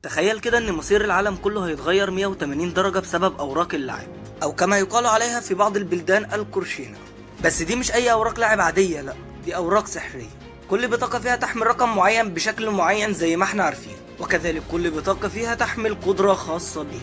تخيل كده ان مصير العالم كله هيتغير 180 درجة بسبب اوراق اللاعب، او كما يقال عليها في بعض البلدان الكورشينة. بس دي مش اي اوراق لاعب عادية، لا دي اوراق سحرية. كل بطاقة فيها تحمل رقم معين بشكل معين زي ما احنا عارفين، وكذلك كل بطاقة فيها تحمل قدرة خاصة بيها.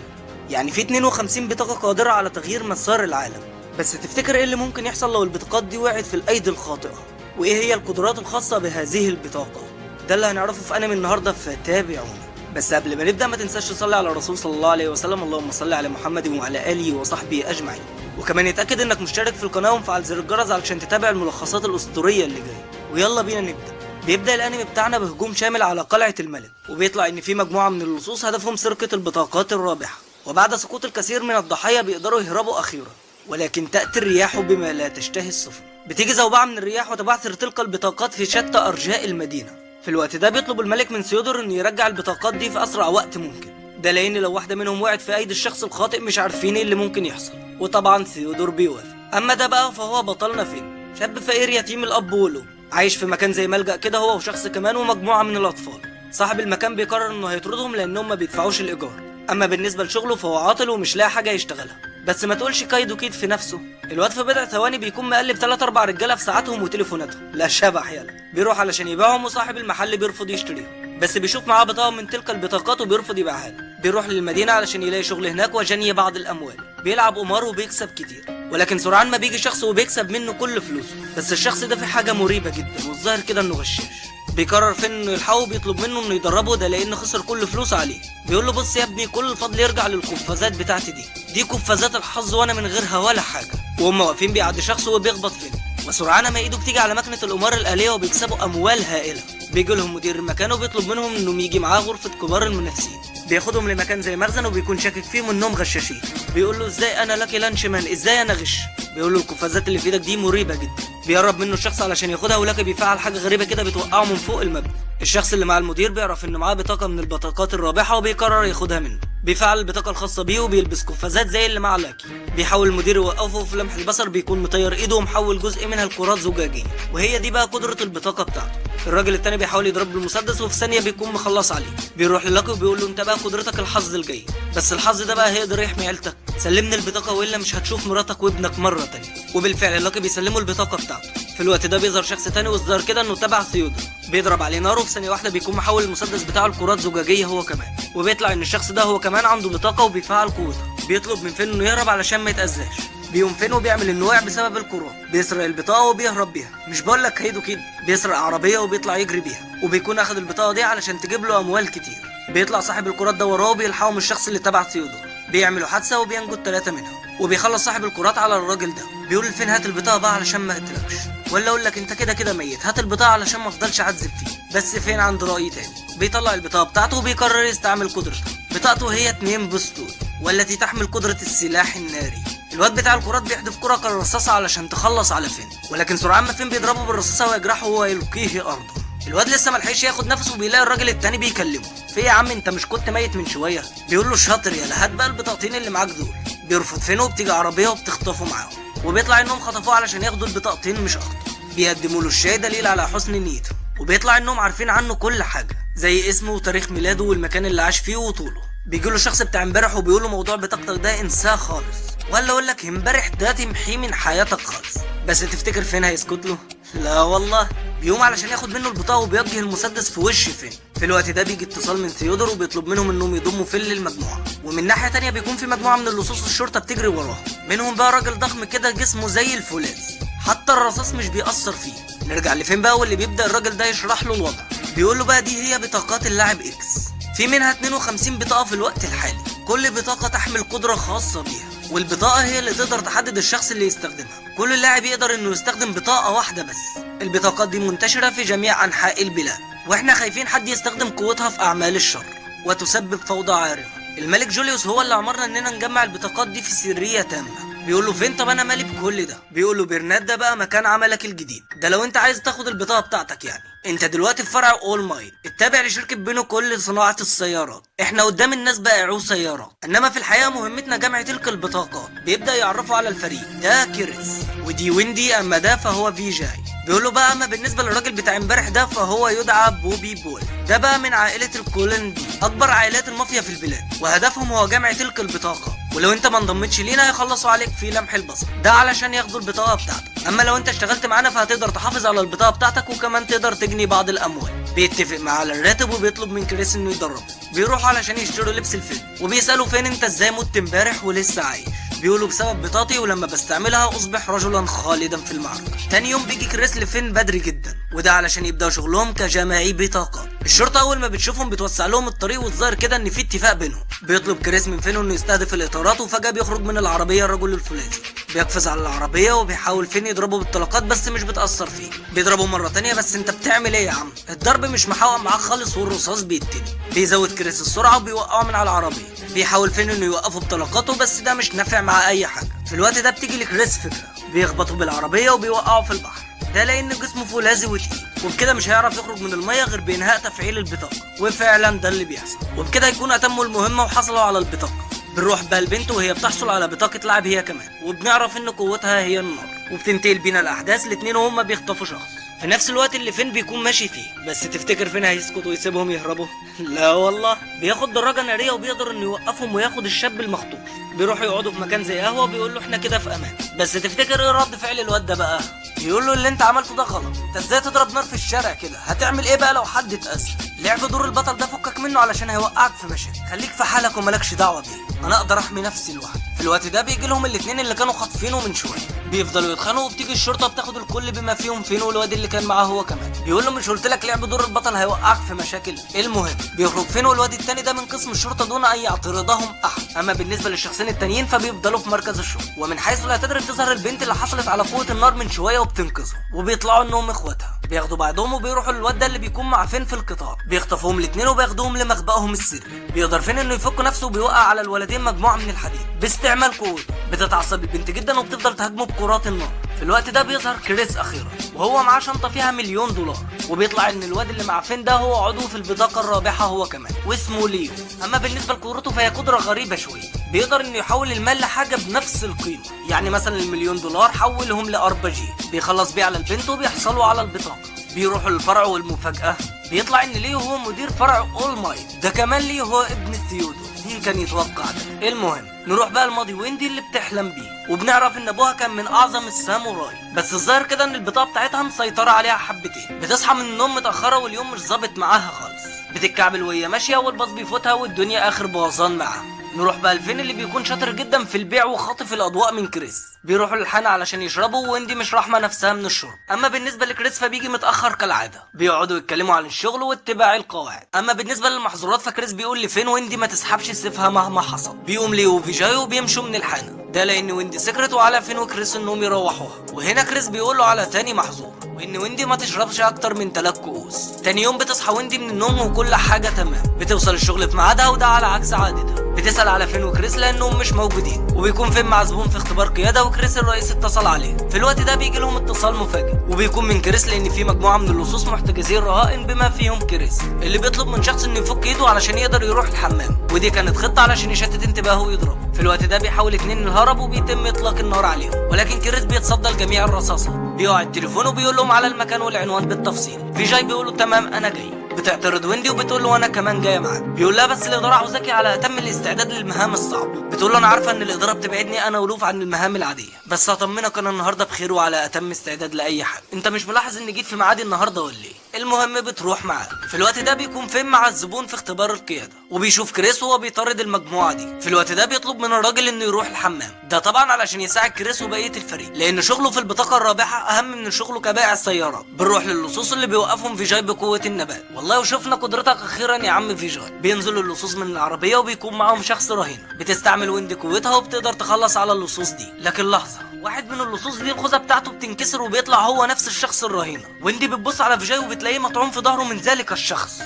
يعني في 52 بطاقة قادرة على تغيير مسار العالم. بس تفتكر ايه اللي ممكن يحصل لو البطاقات دي وقعت في الايدي الخاطئة؟ وايه هي القدرات الخاصة بهذه البطاقة؟ ده اللي هنعرفه في انمي النهاردة، فتابعونا. بس قبل ما نبدأ ما تنساش تصلي على الرسول صلى الله عليه وسلم، اللهم صل على محمد وعلى آله وصحبه أجمعين. وكمان اتأكد انك مشترك في القناة ومفعل زر الجرس علشان تتابع الملخصات الأسطورية اللي جاية. ويلا بينا نبدأ. بيبدأ الانمي بتاعنا بهجوم شامل على قلعة الملك، وبيطلع ان في مجموعة من اللصوص هدفهم سرقة البطاقات الرابحة، وبعد سقوط الكثير من الضحايا بيقدروا يهربوا أخيرا. ولكن تأتي الرياح بما لا تشتهي السفن. بتيجي زوبعة من الرياح وتبعثر تلك البطاقات في شتى أرجاء المدينة. في الوقت ده بيطلب الملك من ثيودور انه يرجع البطاقات دي في اسرع وقت ممكن، ده لان لو واحده منهم وقعت في ايدي الشخص الخاطئ مش عارفين ايه اللي ممكن يحصل. وطبعا ثيودور بيوافق. اما ده بقى فهو بطلنا فين، شاب فقير يتيم الاب والام، عايش في مكان زي ملجأ كده هو وشخص كمان ومجموعه من الاطفال. صاحب المكان بيقرر انه هيطردهم لانهم ما بيدفعوش الايجار. اما بالنسبه لشغله فهو عاطل ومش لاقي حاجه يشتغلها. بس ما تقولش كايدو كيد في نفسه، الواد في بضع ثواني بيكون مقلب 3-4 رجاله في ساعاتهم وتليفوناتهم. لا شبح يلا. بيروح علشان يبيعهم وصاحب المحل بيرفض يشتريهم، بس بيشوف معاه بطاقه من تلك البطاقات وبيرفض يبيعها له. بيروح للمدينه علشان يلاقي شغل هناك وجني بعض الاموال. بيلعب قمار وبيكسب كتير، ولكن سرعان ما بيجي شخص وبيكسب منه كل فلوسه. بس الشخص ده في حاجه مريبه جدا، والظاهر كده انه غشاش. بيقرر فين انه يلحقه وبيطلب منه انه يدربه، ده لانه خسر كل فلوسه عليه. بيقول له بص يا ابني، كل الفضل يرجع للقفازات بتاعتي دي قفازات الحظ وانا من غيرها ولا حاجه. وهم واقفين بيعدي شخص وبيخبط فين، وسرعان ما ايده بتيجي على مكنه القمار الآلية وبيكسبوا اموال هائله. بيجي لهم مدير المكان وبيطلب منهم انهم يجي معاه غرفه كبار المنافسين. بياخدهم لمكان زي مخزن وبيكون شاكك فيهم انهم غشاشين. بيقول له ازاي انا لاكي لانش مان، ازاي انا غش؟ بيقول له القفازات اللي في ايدك دي مريبه جدا. بيقرب منه الشخص علشان ياخدها، ولاكي بيفعل حاجه غريبه كده بتوقعه من فوق المبنى. الشخص اللي مع المدير بيعرف انه معاه بطاقه من البطاقات الرابحه وبيقرر ياخدها منه. بيفعل البطاقه الخاصه بيه وبيلبس قفازات زي اللي مع لاكي. بيحاول المدير يوقفه، وفي لمح البصر بيكون مطير ايده ومحول جزء منها لكرات زجاجيه، وهي دي بقى قدره البطاقه بتاعته. الراجل التاني بيحاول يضرب بالمسدس وفي ثانيه بيكون مخلص عليه. بيروح للاكي وبيقول له انت بقى قدرتك الحظ الجاي، بس الحظ ده بقى هيقدر يحمي عيلتك. سلمني البطاقه والا مش هتشوف مراتك وابنك مره تانيه. وبالفعل لاكي بيسلمه البطاقه بتاعته. في الوقت ده بيظهر شخص تاني والظاهر كده انه تبع ثيودور، بيضرب عليه نار وفي ثانيه واحده بيكون محول المسدس بتاعه لكرات زجاجيه هو كمان. وبيطلع ان الشخص ده هو كمان عنده بطاقه وبيفعل قوتها. بيطلب من فين انه يهرب علشان ما يتاذاش. بيقوم فين وبيعمل انه وقع بسبب الكرات. بيسرق البطاقه وبيهرب بيها. مش بقول لك كيدو كده، بيسرق عربيه وبيطلع يجري بيها، وبيكون اخد البطاقه دي علشان تجيب له اموال كتير. بيطلع صاحب الكرات ده وراه وبيلحقهم الشخص اللي تبع ثيودور. بيعملوا حادثه وبينجو ال3 منهم. وبيخلص صاحب الكرات على الراجل ده، بيقول فين هات البطاقه بقى علشان ما اقتلكش، ولا اقول لك انت كده كده ميت، هات البطاقه علشان ما افضلش اعذب فيه. بس فين عند راي تاني. بيطلع البطاقه بتاعته وبيقرر يستعمل قدرته. بطاقته هي 2 بستول، والتي تحمل قدره السلاح الناري. الواد بتاع الكرات بيحدف كره كالرصاصه علشان تخلص على فين، ولكن سرعان ما فين بيضربه بالرصاصه ويجرحه ويلقيه ارضا. الواد لسه ملحقش ياخد نفسه وبيلاقي الراجل التاني بيكلمه. في يا عم انت مش كنت ميت من شويه؟ بيقول له شاطر يالا، هات بقى البطاقتين اللي معاك دول. بيرفض فين وبتيجي عربيه وبتخطفه معاهم، وبيطلع انهم خطفوه علشان ياخدوا البطاقتين مش اكتر. بيقدموا له الشاي دليل على حسن نيته، وبيطلع انهم عارفين عنه كل حاجه زي اسمه وتاريخ ميلاده والمكان اللي عاش فيه وطوله. بيجي له الشخص بتاع امبارح وبيقول له موضوع بطاقتك ده انساه خالص، ولا اقول لك امبارح ده تمحيه من حياتك خالص. بس تفتكر فين هيسكت له؟ لا والله. بيقوم علشان ياخد منه البطاقه وبيوجه المسدس في وش فين. في الوقت ده بيجي اتصال من ثيودور وبيطلب منهم انهم يضموا فين للمجموعه. ومن ناحيه تانيه بيكون في مجموعه من اللصوص الشرطه بتجري وراه، منهم بقى راجل ضخم كده جسمه زي الفولاذ، حتى الرصاص مش بيأثر فيه. نرجع لفين بقى، واللي بيبدأ الراجل ده يشرح له الوضع. بيقول له بقى دي هي بطاقات اللاعب اكس، في منها 52 بطاقه في الوقت الحالي. كل بطاقه تحمل قدره خاصه بيها، والبطاقه هي اللي تقدر تحدد الشخص اللي يستخدمها. كل لاعب يقدر انه يستخدم بطاقه واحده بس. البطاقات دي منتشره في جميع انحاء البلاد، واحنا خايفين حد يستخدم قوتها في اعمال الشر وتسبب فوضى عارمه. الملك جوليوس هو اللي امرنا اننا نجمع البطاقات دي في سريه تامه. بيقول له فين؟ طب انا مالي بكل ده. بيقول له برناد ده بقى مكان عملك الجديد، ده لو انت عايز تاخد البطاقه بتاعتك يعني. انت دلوقتي في فرع اول مايل التابع لشركه بينو كل صناعه السيارات. احنا قدام الناس بائعو سيارات، انما في الحقيقه مهمتنا جمع تلك البطاقات. بيبدا يعرفوا على الفريق، ده كيرس ودي ويندي، اما ده فهو في جاي. بيقول له بقى اما بالنسبه للراجل بتاع امبارح ده فهو يدعى بوبي بول، ده بقى من عائله الكولن دي، اكبر عائلات المافيا في البلاد، وهدفهم هو جمع تلك البطاقه، ولو انت ما انضمتش لينا هيخلصوا عليك في لمح البصر، ده علشان ياخدوا البطاقه بتاعتك. اما لو انت اشتغلت معانا فهتقدر تحافظ على البطاقه بتاعتك وكمان تقدر تجني بعض الاموال. بيتفق معاه على الراتب وبيطلب من كريس انه يدربه. بيروحوا علشان يشتروا لبس الفيلم وبيسالوا فين انت ازاي مت امبارح ولسه عايش. بيقولوا بسبب بطاقتي ولما بستعملها اصبح رجلا خالدا في المعركه. تاني يوم بيجي كريس لفين بدري جدا، وده علشان يبداوا شغلهم كجماعي بطاقات. الشرطه اول ما بتشوفهم بتوسع لهم الطريق والظاهر كده ان في اتفاق بينهم. بيطلب كريس من فين انه يستهدف الاطارات، وفجاه بيخرج من العربيه الرجل الفولاذي. بيقفز على العربيه وبيحاول فين يضربه بالطلقات بس مش بتاثر فيه. بيضربه مره تانية بس انت بتعمل ايه يا عم؟ الضرب مش محقق معاه خالص والرصاص بيتني. بيزود كريس السرعه وبيوقعه من على العربيه. بيحاول فين انه يوقفه بطلقاته بس ده مش نافع مع اي حاجه. في الوقت ده بتيجي لكريس فكره، بيخبطه بالعربيه وبيوقعه في البحر. ده لان جسمه فولاذي وتقيل وبكده مش هيعرف يخرج من الميه غير بانهاء تفعيل البطاقه، وفعلا ده اللي بيحصل، وبكده يكون اتموا المهمه وحصلوا على البطاقه. بنروح بقى البنت وهي بتحصل على بطاقه لاعب هي كمان، وبنعرف ان قوتها هي النار، وبتنتقل بينا الاحداث الاتنين وهما بيخطفوا شخص في نفس الوقت اللي فين بيكون ماشي فيه. بس تفتكر فين هيسكت ويسيبهم يهربوا؟ لا والله، بياخد دراجه ناريه وبيقدر انه يوقفهم وياخد الشاب المخطوف. بيروحوا يقعدوا في مكان زي قهوه وبيقول له احنا كده في امان. بس تفتكر ايه رد فعل الواد ده بقى؟ يقول له اللي انت عملته ده غلط، انت ازاي تضرب نار في الشارع كده؟ هتعمل ايه بقى لو حد اتأذى؟ لعب دور البطل ده فكك منه علشان هيوقعك في مشاكل، خليك في حالك ومالكش دعوه بيه، انا اقدر احمي نفسي لوحدي. في الوقت ده بيجي لهم الاثنين اللي كانوا خاطفينه من شويه، بيفضلوا يتخانقوا وبتيجي الشرطه بتاخد الكل بما فيهم فين والواد اللي كان معاه هو كمان. بيقول له مش قلت لك لعب دور البطل هيوقعك في مشاكل؟ المهم بيخرج فين والواد التاني ده من قسم الشرطه دون اي اعتراضهم احد. اما بالنسبه للشخصين التانيين فبيفضلوا في مركز الشرطه، ومن حيث لا تدري بتظهر البنت اللي حصلت على قوه النار من شويه وبتنقذهم، وبيطلعوا انهم اخواتها. بياخدوا بعضهم وبيروحوا للواد ده اللي بيكون مع فين في القطار، بيخطفوهم الاثنين وبياخدوهم لمخبأهم السري. بيقدر فين انه يفك نفسه وبيوقع على الولدين مجموعه من الحديد باستعمال قوته. بتتعصب البنت جدا وبتفضل تهاجمه بكرات النار. في الوقت ده بيظهر كريس اخيرا وهو معاه شنطه فيها $1,000,000، وبيطلع ان الواد اللي مع فين ده هو عضو في البطاقه الرابحه هو كمان واسمه ليو. اما بالنسبه لقدرته فهي قدره غريبه شويه، بيقدر انه يحول المال لحاجه بنفس القيمه، يعني مثلا $1,000,000 حولهم لRPG بيخلص بيه على البنت وبيحصلوا على البطاقه. بيروحوا للفرع والمفاجاه بيطلع ان ليو هو مدير فرع اول مايت، ده كمان ليو هو ابن ثيودور. مين كان يتوقع ده؟ المهم نروح بقى لماضي ويندي اللي بتحلم بيه، وبنعرف ان ابوها كان من اعظم الساموراي، بس الظاهر كده ان البطاقه بتاعتها مسيطره عليها حبتين. بتصحى من النوم متاخره واليوم مش ظابط معاها خالص، بتتكعبل وهي ماشيه والباص بيفوتها والدنيا اخر بوظان معاها. نروح بقى لفين اللي بيكون شاطر جدا في البيع وخاطف الاضواء من كريس. بيروحوا للحانه علشان يشربوا ويندي مش راحمه نفسها من الشرب. اما بالنسبه لكريس فبيجي متاخر كالعاده، بيقعدوا يتكلموا عن الشغل واتباع القواعد. اما بالنسبه للمحظورات فكريس بيقول لفين ويندي ما تسحبش سيفها مهما حصل. بيقوم ليو وفيجاي وبيمشوا من الحانه، ده لان ويندي سكرت وعلى فين وكريس انهم يروحوها. وهنا كريس بيقول له على تاني محظور، وان ويندي ما تشربش اكتر من 3 كؤوس. تاني يوم بتصحى ويندي من النوم وكل حاجه تمام، بتوصل الشغل في ميعادها وده على عكس عادتها. بتسال على فين وكريس لانهم مش موجودين، وبيكون فين مع زبون في اختبار قياده وكريس الرئيس اتصل عليه. في الوقت ده بيجي لهم اتصال مفاجئ وبيكون من كريس لان في مجموعه من اللصوص محتجزين رهائن بما فيهم كريس اللي بيطلب من شخص انه يفك ايده علشان يقدر يروح الحمام، ودي كانت خطه علشان يشتت انتباهه ويضربه. في الوقت ده بيحاول 2 الهرب وبيتم اطلاق النار عليهم، ولكن كريس بيتصدى لجميع الرصاصه. بيقع التليفون وبيقول لهم على المكان والعنوان بالتفصيل. فيجاي بيقول له تمام انا جاي. بتعترض ويندي وبتقول له انا كمان جايه معاك. بيقول لها بس الاداره عاوزاكي على اتم الاستعداد للمهام الصعبه. بتقول له انا عارفه ان الاداره بتبعدني انا ولوف عن المهام العاديه، بس هطمنك انا النهارده بخير وعلى اتم استعداد لاي حاجه. انت مش ملاحظ اني جيت في ميعادي النهارده ولا ايه؟ المهم بتروح معاه. في الوقت ده بيكون فين مع الزبون في اختبار القياده، وبيشوف كريس وهو بيطارد المجموعه دي. في الوقت ده بيطلب من الراجل انه يروح الحمام، ده طبعا علشان يساعد كريس وبقيه الفريق لان شغله في البطاقه الرابحه اهم من شغله كبائع السيارات. بنروح للصوص اللي بيوقفهم فيجاي بقوه النبات. والله وشفنا قدرتك اخيرا يا عم فيجاي. بينزلوا اللصوص من العربيه وبيكون معاهم شخص رهينه، بتستعمل ويندي قوتها وبتقدر تخلص على اللصوص دي. لكن لحظه، واحد من اللصوص دي الخوذه بتاعته بتنكسر وبيطلع هو نفس الشخص الرهينه. ويندي بتبص على فيجاي وبتلاقيه مطعون في ظهره من ذلك الشخص.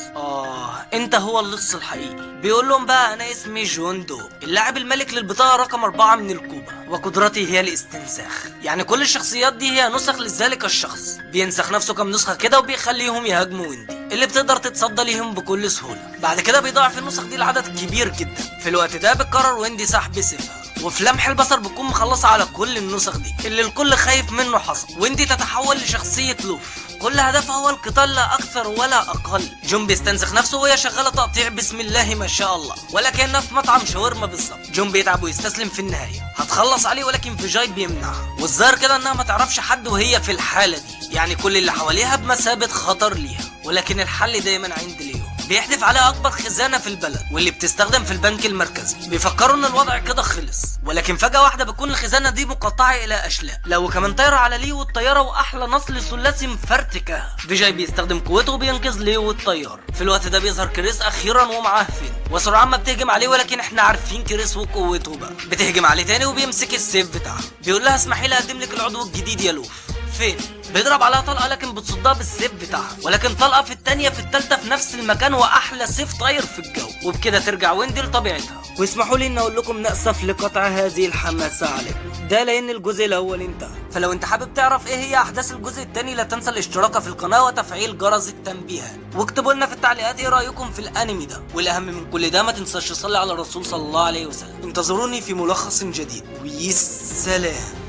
انت هو اللص الحقيقي. بيقول لهم بقى انا اسمي جون دو، اللاعب الملك للبطاقه رقم 4 من الكوبا، وقدرتي هي الاستنساخ. يعني كل الشخصيات دي هي نسخ لذلك الشخص، بينسخ نفسه كم نسخه كده وبيخليهم يهاجموا ويندي اللي بتقدر تتصدى ليهم بكل سهوله. بعد كده بيضاعف النسخ دي لعدد كبير جدا. في الوقت ده بتقرر ويندي سحب سيفها، وفي لمح البصر بتكون مخلصة على كل النسخ دي اللي الكل خايف منه حصل، ويندي تتحول لشخصية لوف كل هدفها هو القتال لا اكثر ولا اقل. جون بيستنسخ نفسه وهي شغاله تقطيع بسم الله ما شاء الله، ولكنها في مطعم شاورما بالظبط. جون بيتعب ويستسلم في النهايه، هتخلص عليه ولكن فيجاي بيمنعها، والظاهر كده انها ما تعرفش حد وهي في الحاله دي، يعني كل اللي حواليها بمثابه خطر ليها، ولكن الحل دايما عند ليو. بيحدف عليها اكبر خزانه في البلد واللي بتستخدم في البنك المركزي. بيفكروا ان الوضع كده خلص، ولكن فجاه واحده بتكون الخزانه دي مقطعه الى اشلاء. لو كمان طايره على ليو والطياره واحلى نصل ثلاثي مفرتكه. فيجاي بيستخدم قوته وبينقذ ليو والطيار. في الوقت ده بيظهر كريس اخيرا ومعاه فين، وسرعان ما بتهجم عليه، ولكن احنا عارفين كريس وقوته بقى. بتهجم عليه تاني وبيمسك السيف بتاعها، بيقول لها اسمحي لي اقدم لك العضو الجديد يا لوف. فين بيضرب عليها طلقه لكن بتصدها بالسيف بتاعها، ولكن طلقه في الثانيه في الثالثه في نفس المكان، واحلى سيف طاير في الجو. وبكده ترجع ويندي لطبيعتها. واسمحوا لي ان اقول لكم ناسف لقطع هذه الحماسه عليكم، ده لان الجزء الاول انتهى. فلو انت حابب تعرف ايه هي احداث الجزء الثاني لا تنسى الاشتراك في القناه وتفعيل جرس التنبيهات، واكتبوا لنا في التعليقات ايه رايكم في الانمي ده. والاهم من كل ده ما تنساش تصلي على الرسول صلى الله عليه وسلم. انتظروني في ملخص جديد، والسلام.